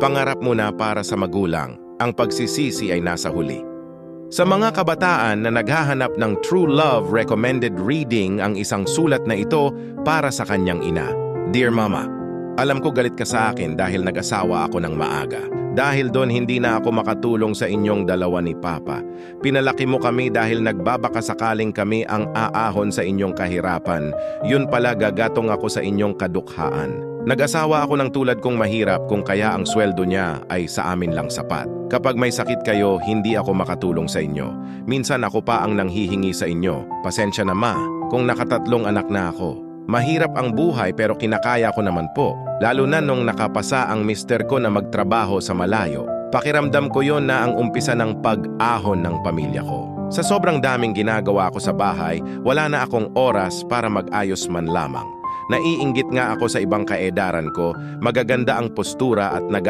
Pangarap muna para sa magulang, ang pagsisisi ay nasa huli. Sa mga kabataan na naghahanap ng true love, recommended reading ang isang sulat na ito para sa kanyang ina. Dear Mama, alam ko galit ka sa akin dahil nag-asawa ako ng maaga. Dahil doon hindi na ako makatulong sa inyong dalawa ni Papa. Pinalaki mo kami dahil nagbabakasakaling kami ang aahon sa inyong kahirapan. Yun pala gagatong ako sa inyong kadukhaan. Nag-asawa ako ng tulad kong mahirap kung kaya ang sweldo niya ay sa amin lang sapat. Kapag may sakit kayo, hindi ako makatulong sa inyo. Minsan ako pa ang nanghihingi sa inyo. Pasensya na ma, kung nakatatlong anak na ako. Mahirap ang buhay pero kinakaya ko naman po. Lalo na nung nakapasa ang mister ko na magtrabaho sa malayo. Pakiramdam ko yon na ang umpisa ng pag-ahon ng pamilya ko. Sa sobrang daming ginagawa ko sa bahay, wala na akong oras para mag-ayos man lamang. Naiinggit nga ako sa ibang kaedaran ko, magaganda ang postura at